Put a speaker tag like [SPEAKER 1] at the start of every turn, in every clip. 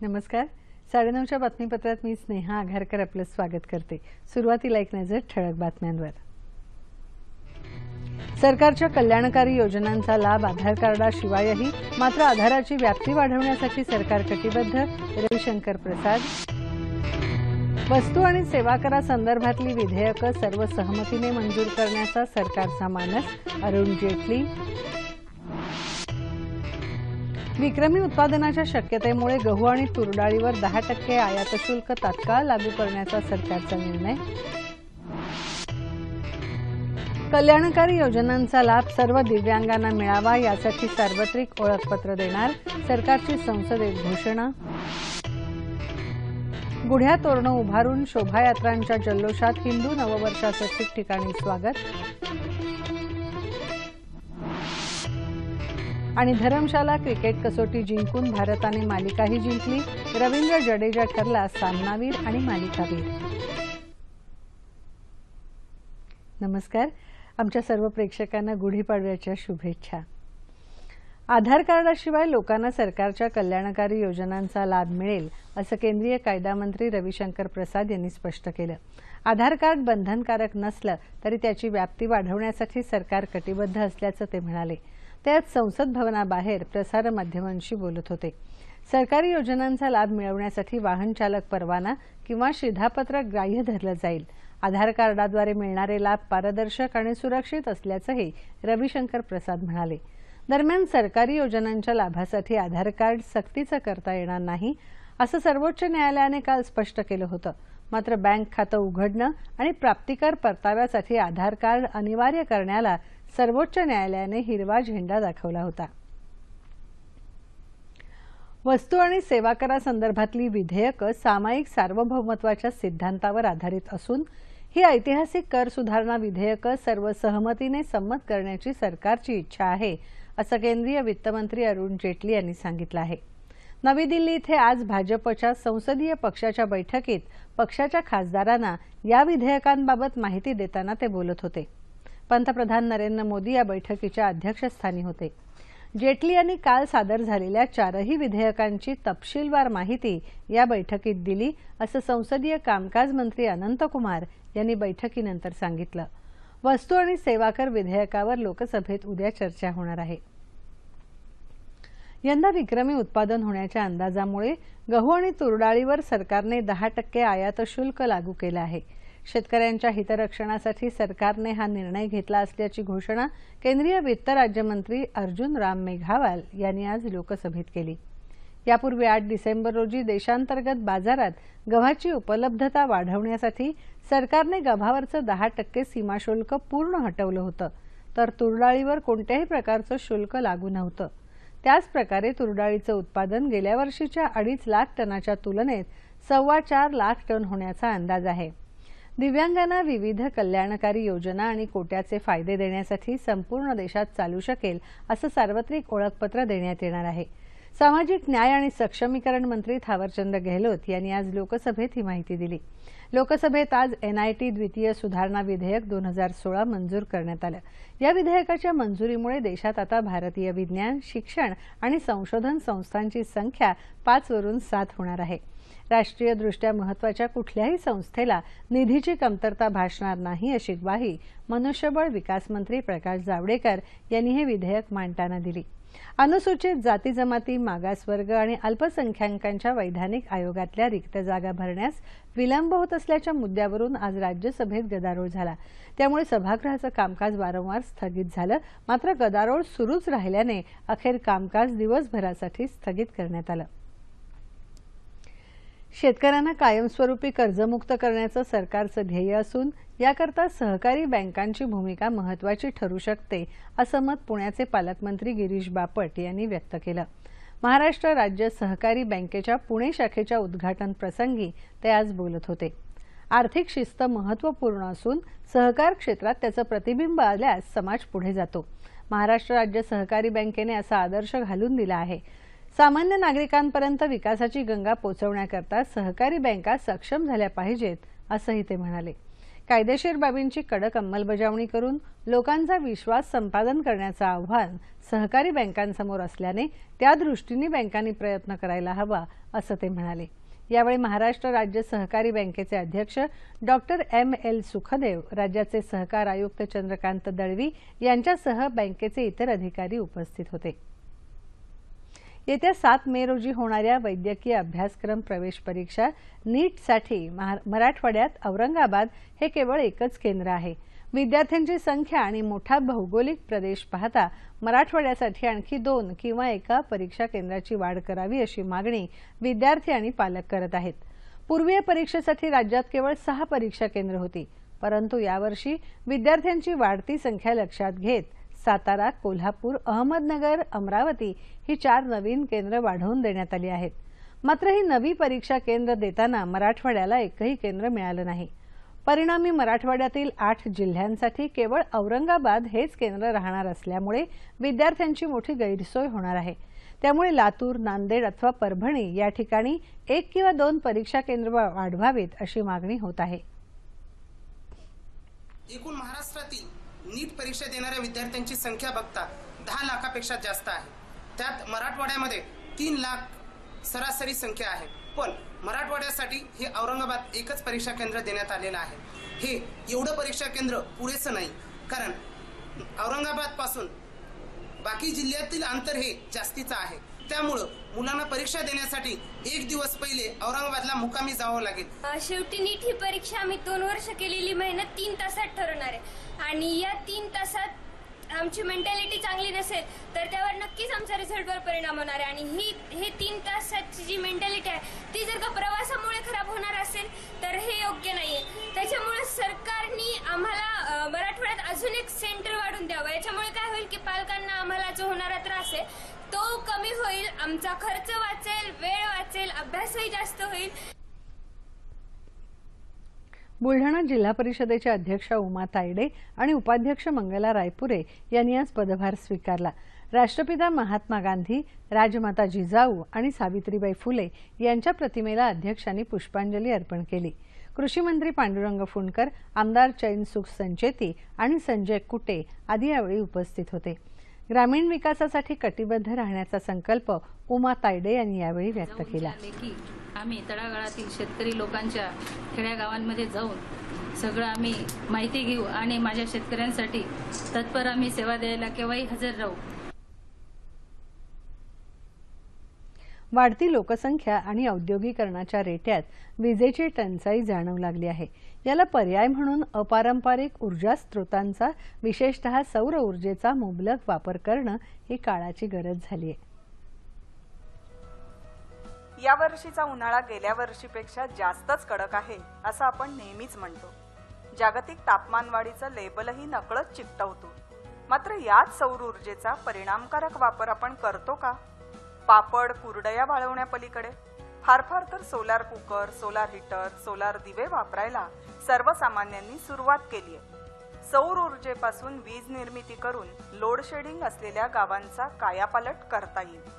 [SPEAKER 1] नमस्कार. 9:30च्या बातमीपत्रात मी स्नेहा आघारकर आपलं स्वागत करते. सुरुवातीला एक नजर ठळक बातम्यांवर. सरकारच्या कल्याणकारी योजनांचा लाभ आधार कार्डाशिवायही, मात्र आधाराची व्याप्ती वाढवण्यासाठी सरकार कटिबद्ध. रविशंकर प्रसाद. वस्तू आणि सेवा करासंदर्भातली विधेयकं सर्व सहमतीने मंजूर करण्याचा सरकारचा मानस. अरुण जेटली. विक्रमी उत्पादनाच्या शक्यतेमुळे गहू आणि तुरडाळीवर 10% आयात शुल्क तात्काळ लागू करण्याचा सरकारचा निर्णय. कल्याणकारी योजनांचा लाभ सर्व दिव्यांगांना मिळावा यासाठी सार्वत्रिक ओळखपत्र देणार, सरकारची संसदेत घोषणा. गुढ्या तोरणं उभारून शोभायात्रांच्या जल्लोषात हिंदू नववर्षाचं ठिकठिकाणी स्वागत. आणि धरमशाला क्रिकेट कसोटी जिंकून भारताने मालिकाही जिंकली. रवींद्र जडेजा ठरला सामनावीर आणि मालिकावीर. नमस्कार. आमच्या सर्व प्रेक्षकांना गुढीपाडव्याच्या शुभेच्छा. आधार कार्डाशिवाय लोकांना सरकारच्या कल्याणकारी योजनांचा लाभ मिळेल असं केंद्रीय कायदा मंत्री रविशंकर प्रसाद यांनी स्पष्ट केलं. आधार कार्ड बंधनकारक नसलं तरी त्याची व्याप्ती वाढवण्यासाठी सरकार कटिबद्ध असल्याचं ते म्हणाले. ते आज संसद भवनाबाहेर प्रसारमाध्यमांशी बोलत होते. सरकारी योजनांचा लाभ मिळवण्यासाठी वाहन चालक परवाना किंवा शिधापत्र ग्राह्य धरलं जाईल. आधार कार्डाद्वारे मिळणारे लाभ पारदर्शक आणि सुरक्षित असल्याचंही रविशंकर प्रसाद म्हणाले. दरम्यान सरकारी योजनांच्या लाभासाठी आधार कार्ड सक्तीचं करता येणार नाही असं सर्वोच्च न्यायालयाने काल स्पष्ट केलं होतं. मात्र बँक खातं उघडणं आणि प्राप्तिकर परताव्यासाठी आधार कार्ड अनिवार्य करण्याला सर्वोच्च न्यायालयाने हिरवा झेंडा दाखवला होता. वस्तू आणि सेवा करासंदर्भातली विधेयकं सामायिक सार्वभौमत्वाच्या सिद्धांतावर आधारित असून ही ऐतिहासिक कर सुधारणा विधेयकं सर्व सहमतीने संमत करण्याची सरकारची इच्छा आहे असं केंद्रीय वित्तमंत्री अरुण जेटली यांनी सांगितलं आहे. नवी दिल्ली इथे आज भाजपच्या संसदीय पक्षाच्या बैठकीत पक्षाच्या खासदारांना या विधेयकांबाबत माहिती देताना ते बोलत होते. पंतप्रधान नरेंद्र मोदी या बैठकीच्या अध्यक्षस्थानी होते. जेटली यांनी काल सादर झालेल्या 4ही विधेयकांची तपशीलवार माहिती या बैठकीत दिली असं संसदीय कामकाज मंत्री अनंत कुमार यांनी बैठकीनंतर सांगितलं. वस्तू आणि सेवा कर विधेयकावर लोकसभेत उद्या चर्चा होणार आहे. यंदा विक्रमी उत्पादन होण्याच्या अंदाजामुळे गहू आणि तुरडाळीवर सरकारने 10% आयात शुल्क लागू केलं आहे. शेतकऱ्यांच्या हितरक्षणासाठी सरकारने हा निर्णय घेतला असल्याची घोषणा केंद्रीय वित्त राज्यमंत्री अर्जुन राम मेघवाल यांनी आज लोकसभेत केली. यापूर्वी 8 डिसेंबर रोजी देशांतर्गत बाजारात गव्हाची उपलब्धता वाढवण्यासाठी सरकारने गव्हावरचं 10% सीमाशुल्क पूर्ण हटवलं होतं, तर तुरडाळीवर कोणत्याही प्रकारचं शुल्क लागू नव्हतं. त्याच प्रकारे तुरडाळीचं उत्पादन गेल्या वर्षीच्या 2.5 लाख टनाच्या तुलनेत 4.25 लाख टन होण्याचा अंदाज आहे. दिव्यांगांना विविध कल्याणकारी योजना आणि कोट्याचे फायदे देण्यासाठी संपूर्ण देशात चालू शकेल असं सार्वत्रिक ओळखपत्र देण्यात येणार आहे. सामाजिक न्याय आणि सक्षमीकरण मंत्री थावरचंद गेहलोत यांनी आज लोकसभेत ही माहिती दिली. लोकसभेत आज NIT द्वितीय सुधारणा विधेयक 2016 मंजूर करण्यात आलं. या विधेयकाच्या मंजुरीमुळे देशात आता भारतीय विज्ञान, शिक्षण आणि संशोधन संस्थांची संख्या 5 वरून 7 होणार आहे. राष्ट्रीयदृष्ट्या महत्त्वाच्या कुठल्याही संस्थेला निधीची कमतरता भासणार नाही अशी ग्वाही मनुष्यबळ विकास मंत्री प्रकाश जावडेकर यांनी हे विधेयक मांडताना दिली. अनुसूचित जाती जमाती, मागासवर्ग आणि अल्पसंख्याकांच्या वैधानिक आयोगातल्या रिक्त जागा भरण्यास विलंब होत असल्याच्या मुद्द्यावरून आज राज्यसभेत गदारोळ झाला. त्यामुळे सभागृहाचं कामकाज वारंवार स्थगित झालं. मात्र गदारोळ सुरूच राहिल्याने अखेर कामकाज दिवसभरासाठी स्थगित करण्यात आलं. शेतकऱ्यांना कायमस्वरूपी कर्जमुक्त करण्याचं सरकारचं ध्येय असून याकरता सहकारी बँकांची भूमिका महत्त्वाची ठरू शकते असं मत पुण्याचे पालकमंत्री गिरीश बापट यांनी व्यक्त केलं. महाराष्ट्र राज्य सहकारी बँकेच्या पुणे शाखेच्या उद्घाटन प्रसंगी ते आज बोलत होते. आर्थिक शिस्त महत्त्वपूर्ण असून सहकार क्षेत्रात त्याचं प्रतिबिंब आल्यास समाज पुढे जातो. महाराष्ट्र राज्य सहकारी बँकेने असा आदर्श घालून दिला आहे. सामान्य नागरिकांपर्यंत विकासाची गंगा पोचवण्याकरता सहकारी बँका सक्षम झाल्या पाहिजेत असंही ते म्हणाले. कायदेशीर बाबींची कडक अंमलबजावणी करून लोकांचा विश्वास संपादन करण्याचं आव्हान सहकारी बँकांसमोर असल्याने त्या दृष्टीने बँकांनी प्रयत्न करायला हवा असं ते म्हणाले। यावेळी महाराष्ट्र राज्य सहकारी बँकेचे अध्यक्ष डॉक्टर M.L. सुखदेव, राज्याचे सहकार आयुक्त चंद्रकांत दळवी यांच्यासह बँकेचे इतर अधिकारी उपस्थित होते। येत्या 7 मे रोजी होणाऱ्या वैद्यकीय अभ्यासक्रम प्रवेश परीक्षा नीटसाठी मराठवाड्यात औरंगाबाद हे केवळ एकच केंद्र आहे। विद्यार्थ्यांची संख्या आणि मोठा भौगोलिक प्रदेश पाहता मराठवाड्यासाठी आणखी 2 किंवा एका परीक्षा केंद्राची वाढ करावी अशी मागणी विद्यार्थी आणि पालक करत आहेत। पूर्वीय परीक्षेसाठी राज्यात केवळ 6 परीक्षा केंद्र होती, परंतु यावर्षी विद्यार्थ्यांची वाढती संख्या लक्षात घेत सातारा, कोल्हापूर, अहमदनगर, अमरावती ही 4 नवीन केंद्र वाढवून देण्यात आली आहेत। मात्र ही नवी परीक्षा केंद्र देताना मराठवाड्याला एकही केंद्र मिळालं नाही। परिणामी मराठवाड्यातील 8 जिल्ह्यांसाठी केवळ औरंगाबाद हेच केंद्र राहणार असल्यामुळे विद्यार्थ्यांची मोठी गैरसोय होणार आहे। त्यामुळे लातूर, नांदेड अथवा परभणी या ठिकाणी 1 किंवा 2 परीक्षा केंद्र वाढवावीत अशी मागणी होत आहे।
[SPEAKER 2] एकूण महाराष्ट्रातील नीट परीक्षा देणाऱ्या विद्यार्थ्यांची संख्या बघता 10 लाखापेक्षा जास्त आहे। त्यात मराठवाड्यामध्ये 3 लाख सरासरी संख्या आहे, पण मराठवाड्यासाठी हे औरंगाबाद एकच परीक्षा केंद्र देण्यात आलेलं आहे। हे एवढं परीक्षा केंद्र पुरेसं नाही, कारण औरंगाबाद पासून बाकी जिल्ह्यातील अंतर हे जास्तीचं आहे। त्यामुळे मुलांना परीक्षा देण्यासाठी 1 दिवस पहिले औरंगाबादला मुक्कामी जावं लागेल।
[SPEAKER 3] शेवटी नीट ही परीक्षा आम्ही 2 वर्ष केलेली मेहनत 3 तासात ठरवणार आहे आणि या 3 तासात आमची मेंटॅलिटी चांगली नसेल तर त्यावर नक्कीच आमच्या रिझल्टवर परिणाम होणार आहे आणि हे 3 तासाची जी मेंटॅलिटी आहे ती जर का प्रवासामुळे खराब होणार असेल तर हे योग्य नाहीये। त्याच्यामुळे सरकारने आम्हाला मराठवाड्यात अजून एक सेंटर वाढून द्यावं। याच्यामुळे काय होईल की पालकांना आम्हाला जो होणारा त्रास आहे तो कमी होईल, आमचा खर्च वाचेल, वेळ वाचेल, अभ्यासही जास्त होईल।
[SPEAKER 1] बुलढाणा जिल्हा परिषदेचे अध्यक्ष उमा तायडे आणि उपाध्यक्ष मंगला रायपुरे यांनी आज पदभार स्वीकारला। राष्ट्रपिता महात्मा गांधी, राजमाता जिजाऊ आणि सावित्रीबाई फुले यांच्या प्रतिमेला अध्यक्षांनी पुष्पांजली अर्पण केली। कृषी मंत्री पांडुरंग फुंडकर, आमदार चैनसुख संचेती आणि संजय कुटे आदी यावेळी उपस्थित होते। ग्रामीण विकासासाठी कटिबद्ध राहण्याचा संकल्प उमा तायडे यांनी यावेळी व्यक्त केला।
[SPEAKER 4] आम्ही तळागाळातील शेतकरी लोकांच्या खेड्यागावांमध्ये जाऊन सगळं आम्ही माहिती घेऊ आणि माझ्या शेतकऱ्यांसाठी तत्पर आम्ही सेवा द्यायला केव्हाही हजर राहू।
[SPEAKER 1] वाढती लोकसंख्या आणि औद्योगिकरणाच्या रेट्यात विजेची टंचाई जाणवू लागली आहे। याला पर्याय म्हणून अपारंपरिक ऊर्जा स्रोतांचा, विशेषतः सौर ऊर्जेचा मुबलक वापर करणं ही काळाची गरज झाली आहे।
[SPEAKER 5] या वर्षीचा उन्हाळा गेल्या वर्षीपेक्षा जास्तच कडक आहे असं आपण नेहमीच म्हणतो। जागतिक तापमानवाढीचं लेबलही नकळत चिकटवतो। मात्र याच सौर ऊर्जेचा परिणामकारक वापर आपण करतो का? पापड, कुरडया वाळवण्यापलीकडे फार तर solar cooker, solar heater, solar दिवे वापरायला सर्वसामान्यांनी सुरुवात केली आहे। सौर ऊर्जेपासून वीज निर्मिती करून लोड शेडिंग असलेल्या गावांचा कायापालट करता येईल।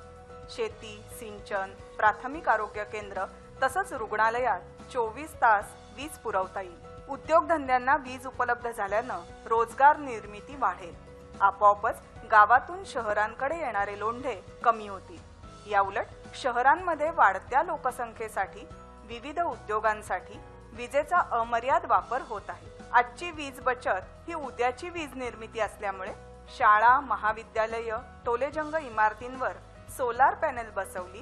[SPEAKER 5] शेती, सिंचन, प्राथमिक आरोग्य केंद्र तसंच रुग्णालयात 24 तास वीज पुरवता येईल। उद्योगधंद्यांना वीज उपलब्ध झाल्यानं रोजगार निर्मिती वाढेल। आपोआपच गावातून शहरांकडे येणारे लोंढे कमी होतील। याउलट शहरांमध्ये वाढत्या लोकसंख्येसाठी विविध उद्योगांसाठी विजेचा अमर्याद वापर होत आहे। आजची वीज बचत ही उद्याची वीज निर्मिती असल्यामुळे शाळा, महाविद्यालय, टोलेजंग इमारतींवर सोलार पॅनेल बसवली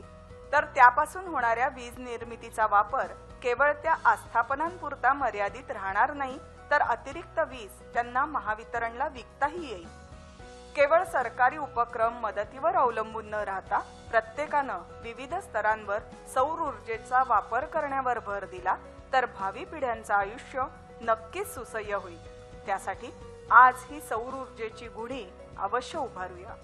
[SPEAKER 5] तर त्यापासून होणाऱ्या वीज निर्मितीचा वापर केवळ त्या आस्थापनांपुरता मर्यादित राहणार नाही, तर अतिरिक्त वीज त्यांना महावितरणला विकताही येईल। केवळ सरकारी उपक्रम मदतीवर अवलंबून न राहता प्रत्येकानं विविध स्तरांवर सौर ऊर्जेचा वापर करण्यावर भर दिला तर भावी पिढ्यांचं आयुष्य नक्कीच सुसह्य होईल। त्यासाठी आज ही सौर ऊर्जेची गुढी अवश्य उभारूया।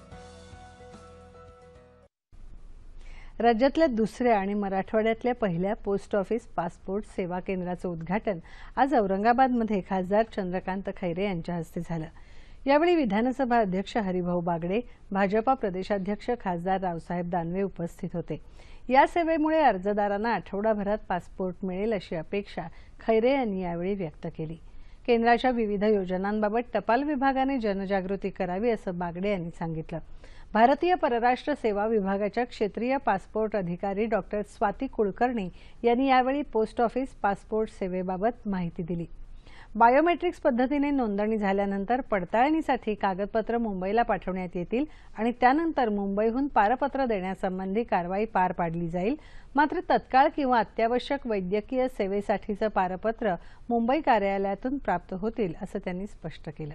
[SPEAKER 1] राज्यातल्या दुसऱ्या आणि मराठवाड्यातल्या पहिल्या पोस्ट ऑफिस पासपोर्ट सेवा केंद्राचं उद्घाटन आज औरंगाबादमध्ये खासदार चंद्रकांत खैरे यांच्या हस्ते झालं। यावेळी विधानसभा अध्यक्ष हरिभाऊ बागडे, भाजपा प्रदेशाध्यक्ष खासदार रावसाहेब दानवे उपस्थित होते। या सेवेमुळे अर्जदारांना आठवडाभरात पासपोर्ट मिळेल अशी अपेक्षा खैरे यांनी यावेळी व्यक्त केली। केंद्राच्या विविध योजनांबाबत टपाल विभागाने जनजागृती करावी असं बागडे यांनी सांगितलं। भारतीय परराष्ट्र सेवा विभागाच्या क्षेत्रीय पासपोर्ट अधिकारी डॉक्टर स्वाती कुलकर्णी यांनी यावेळी पोस्ट ऑफिस पासपोर्ट सेवेबाबत माहिती दिली। बायोमेट्रिक्स पद्धतीने नोंदणी झाल्यानंतर पडताळणीसाठी कागदपत्र मुंबईला पाठवण्यात येतील आणि त्यानंतर मुंबईहून पारपत्र देण्यासंबंधी कारवाई पार पाडली जाईल। मात्र तत्काळ किंवा अत्यावश्यक वैद्यकीय सेवेसाठीचं पारपत्र मुंबई कार्यालयातून प्राप्त होतील असं त्यांनी स्पष्ट केलं।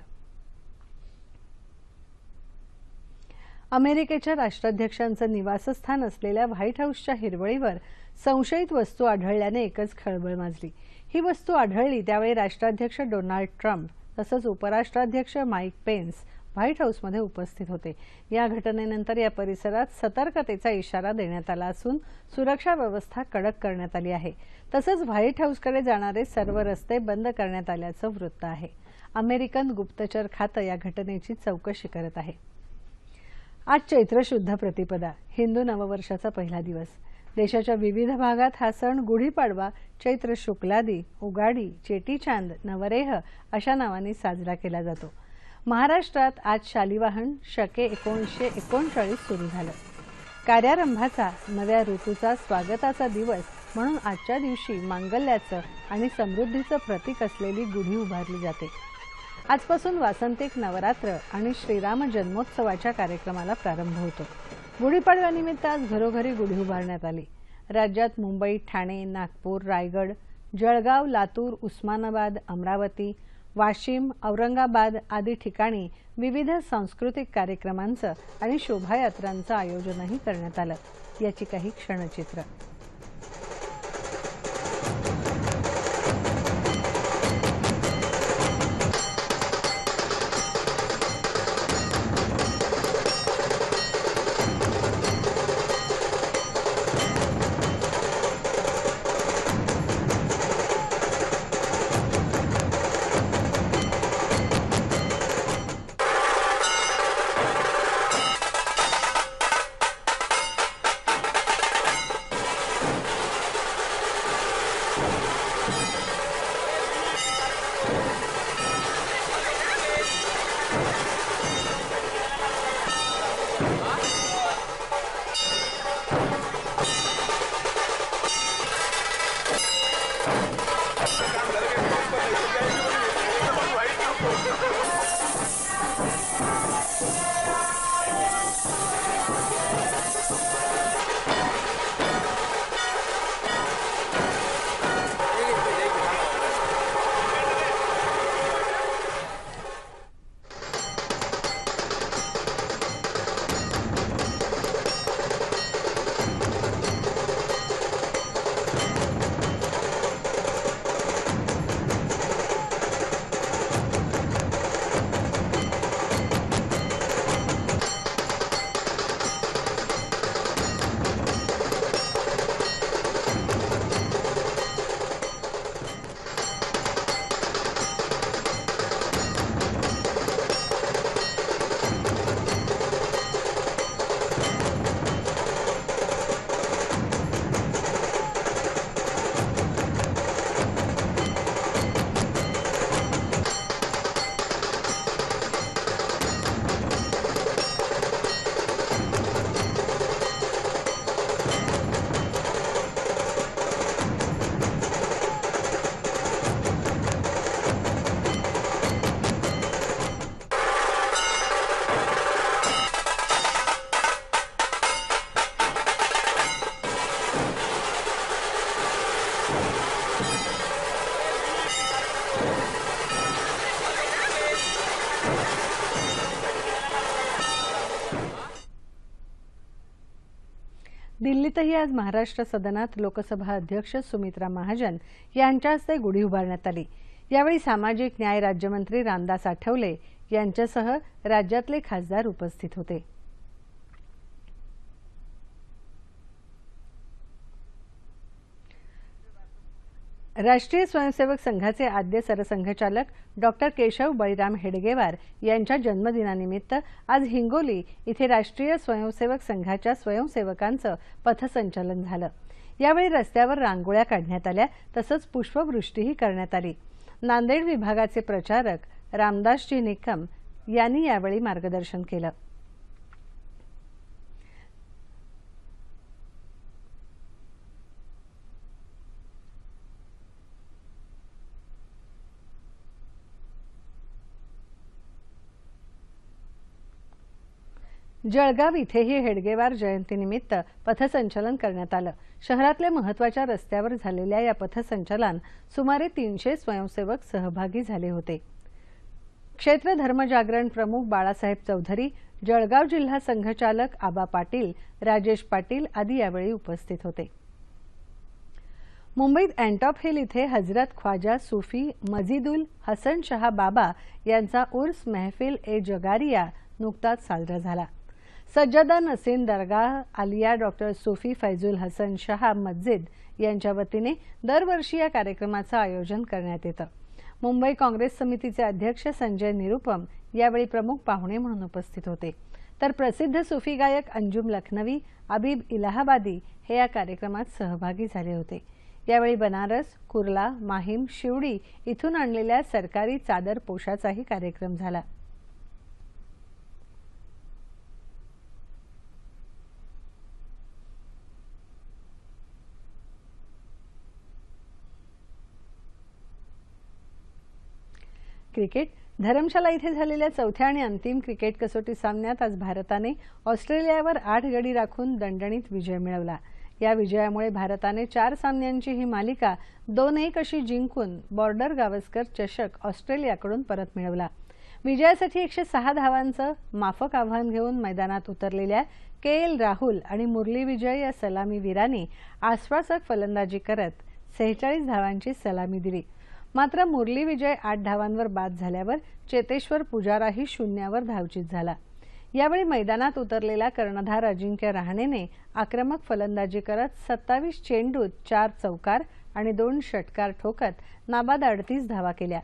[SPEAKER 1] अमेरिकेच्या राष्ट्राध्यक्षांचं निवासस्थान असलेल्या व्हाईट हाऊसच्या हिरवळीवर संशयित वस्तू आढळल्याने एकच खळबळ माजली। ही वस्तू आढळली त्यावेळी राष्ट्राध्यक्ष डोनाल्ड ट्रम्प तसंच उपराष्ट्राध्यक्ष माईक पेन्स व्हाईट हाऊसमध्ये उपस्थित होते। या घटनेनंतर या परिसरात सतर्कतेचा इशारा देण्यात आला असून सुरक्षा व्यवस्था कडक करण्यात आली आहे। तसंच व्हाईट हाऊसकडे जाणारे सर्व रस्ते बंद करण्यात आल्याचं वृत्त आहे। अमेरिकन गुप्तचर खातं या घटनेची चौकशी करत आहे। आज चैत्र शुद्ध प्रतिपदा, हिंदू नववर्षाचा पहिला दिवस। देशाच्या विविध भागात हा सण गुढीपाडवा, चैत्र शुक्लादी, उगाडी, चेटीचांद, नवरेह अशा नावांनी साजरा केला जातो। महाराष्ट्रात आज शालिवाहन शके 1939 सुरू झालं। कार्यारंभाचा, नव्या ऋतूचा स्वागताचा दिवस म्हणून आजच्या दिवशी मांगल्याचं आणि समृद्धीचं प्रतीक असलेली गुढी उभारली जाते। आजपासून वासंतिक नवरात्र आणि श्रीराम जन्मोत्सवाच्या कार्यक्रमाला प्रारंभ होतो। गुढीपाडव्यानिमित्त आज घरोघरी गुढी उभारण्यात आली। राज्यात मुंबई, ठाणे, नागपूर, रायगड, जळगाव, लातूर, उस्मानाबाद, अमरावती, वाशिम, औरंगाबाद आदी ठिकाणी विविध सांस्कृतिक कार्यक्रमांचं आणि शोभायात्रांचं आयोजनही करण्यात आलं। याची काही क्षणचित्र। दिल्लीतही आज महाराष्ट्र सदनात लोकसभा अध्यक्ष सुमित्रा महाजन यांच्या हस्ते गुढी उभारण्यात आली। यावेळी सामाजिक न्याय राज्यमंत्री रामदास आठवले यांच्यासह राज्यातले खासदार उपस्थित होते। राष्ट्रीय स्वयंसेवक संघाचे आद्य सरसंघचालक डॉक्टर केशव बळीराम हेडगेवार यांच्या जन्मदिनानिमित्त आज हिंगोली इथे राष्ट्रीय स्वयंसेवक संघाच्या स्वयंसेवकांचं पथसंचलन झालं। यावेळी रस्त्यावर रांगोळ्या काढण्यात आल्या तसंच पुष्पवृष्टीही करण्यात आली। नांदेड विभागाचे प्रचारक रामदासजी निकम यांनी यावेळी मार्गदर्शन केलं। जळगाव इथेही हेडगेवार जयंतीनिमित्त पथसंचलन करण्यात आलं। शहरातल्या महत्त्वाच्या रस्त्यावर झालेल्या या पथसंचलनात सुमारे 300 स्वयंसेवक सहभागी झाले होते। क्षेत्र धर्मजागरण प्रमुख बाळासाहेब चौधरी, जळगाव जिल्हा संघचालक आबा पाटील, राजेश पाटील आदी यावेळी उपस्थित होते। मुंबईत अँटॉप हिल इथे हजरत ख्वाजा सूफी मजिदुल हसन शाह बाबा यांचा उर्स महफिल ए जगारिया नुकताच साजरा झाला। सज्जदा नसीन दरगाह आलिया डॉक्टर सूफी फैजुल हसन शाह मस्जिद यांच्या वतीने दरवर्षी या कार्यक्रमाचं आयोजन करण्यात येतं। मुंबई काँग्रेस समितीचे अध्यक्ष संजय निरुपम यावेळी प्रमुख पाहुणे म्हणून उपस्थित होते, तर प्रसिद्ध सूफी गायक अंजुम लखनवी, अबीब इलाहाबादी हे या कार्यक्रमात सहभागी झाले होते। यावेळी बनारस, कुर्ला, माहीम, शिवडी इथून आणलेल्या सरकारी चादर पोशाचाही कार्यक्रम झाला। क्रिकेट धरमशाला इथे झालेल्या चौथ्या आणि अंतिम क्रिकेट कसोटी सामन्यात आज भारताने ऑस्ट्रेलियावर 8 गडी राखून दणदणीत विजय मिळवला। या विजयामुळे भारताने 4 सामन्यांची ही मालिका 2-1 अशी जिंकून बॉर्डर गावस्कर चषक ऑस्ट्रेलियाकडून परत मिळवला। विजयासाठी 106 धावांचं माफक आव्हान घेऊन मैदानात उतरलेल्या के.एल. राहुल आणि मुरली विजय या सलामीवीरांनी आश्वासक फलंदाजी करत 46 धावांची सलामी दिली। मात्र मुरली विजय 8 धावांवर बाद झाल्यावर चेतेश्वर पुजाराही शून्यावर धावचीत झाला। यावेळी मैदानात उतरलेला कर्णधार अजिंक्य रहाणेने आक्रमक फलंदाजी करत 27 चेंडूत 4 चौकार आणि 2 षटकार ठोकत नाबाद 38 धावा केल्या।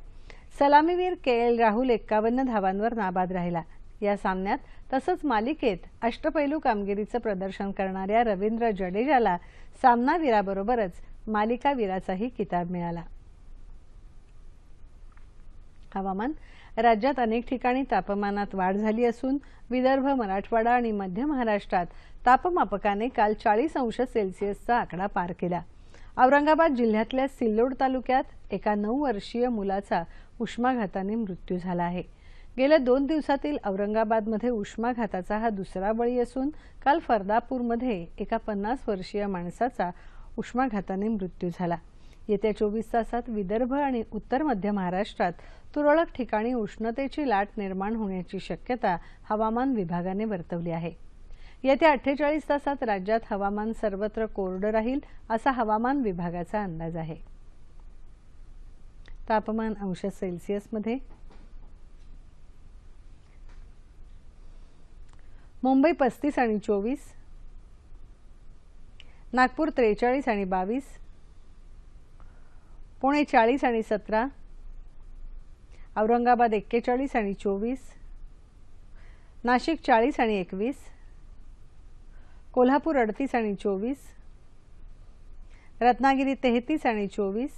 [SPEAKER 1] सलामीवीर के.एल. राहुल 51 धावांवर नाबाद राहिला। या सामन्यात तसंच मालिकेत अष्टपैलू कामगिरीचं प्रदर्शन करणाऱ्या रवींद्र जडेजाला सामनावीराबरोबरच मालिकावीराचाही किताब मिळाला। हवामान राज्यात अनेक ठिकाणी तापमानात वाढ झाली असून विदर्भ, मराठवाडा आणि मध्य महाराष्ट्रात तापमापकाने काल 40 अंश सेल्सिअसचा आकडा पार केला। औरंगाबाद जिल्ह्यातल्या सिल्लोड तालुक्यात एका 9 वर्षीय मुलाचा उष्माघाताने मृत्यू झाला आहे। गेल्या 2 दिवसातील औरंगाबादमध्ये उष्माघाताचा हा दुसरा बळी असून काल फरदापूरमध्ये एका 50 वर्षीय माणसाचा उष्माघाताने मृत्यू झाला। येत्या 24 तासात विदर्भ आणि उत्तर मध्य महाराष्ट्रात तुरळक ठिकाणी उष्णतेची लाट निर्माण होण्याची शक्यता हवामान विभागाने वर्तवली आहे। येत्या 48 तासात राज्यात हवामान सर्वत्र कोरडं राहील असा हवामान विभागाचा अंदाज आहे। तापमान अंश सेल्सिअसमध्ये मुंबई 35 आणि 24, नागपूर 43 आणि 22, पुणे 40 आणि 17, औरंगाबाद 41 आणि 24, नाशिक 40 आणि 21, कोल्हापूर 38 आणि 24, रत्नागिरी 33 आणि 24,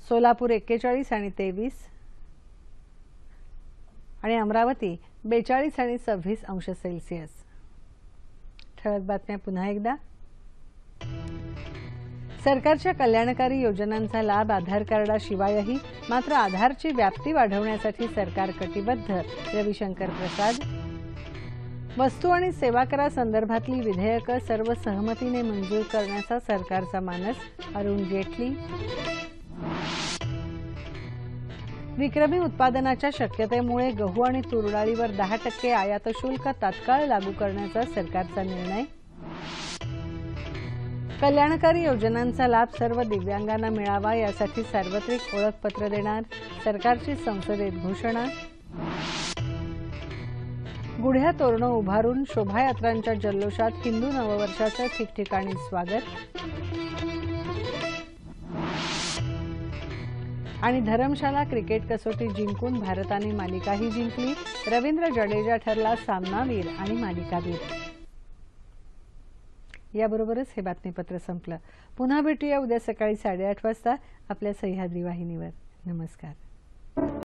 [SPEAKER 1] सोलापूर 41 आणि 23 आणि अमरावती 42 आणि 26 अंश सेल्सिअस। ठळक बातम्या पुन्हा एकदा। सरकारच्या कल्याणकारी योजनांचा लाभ आधार कार्डाशिवायही, मात्र आधारची व्याप्ती वाढवण्यासाठी सरकार कटिबद्ध, रविशंकर प्रसाद। वस्तू आणि सेवा करासंदर्भातली विधेयकं सर्व सहमतीने मंजूर करण्याचा सरकारचा मानस, अरुण जेटली। विक्रमी उत्पादनाच्या शक्यतेमुळे गहू आणि तूर डाळीवर 10% आयात शुल्क तात्काळ लागू करण्याचा सरकारचा निर्णय। कल्याणकारी योजनांचा लाभ सर्व दिव्यांगांना मिळावा यासाठी सार्वत्रिक ओळखपत्र देणार, सरकारची संसदेत घोषणा। गुढ्या तोरणं उभारून शोभायात्रांच्या जल्लोषात हिंदू नववर्षाचं ठिकठिकाणी स्वागत। आणि धरमशाला क्रिकेट कसोटी जिंकून भारताने मालिकाही जिंकली, रवींद्र जडेजा ठरला सामनावीर आणि मालिकावीर। याबरोबरच हे बातमीपत्र संपलं. पुन्हा भेटूया उद्या सकाळी 8:30 वाजता आपल्या सह्याद्री वाहिनीवर. नमस्कार.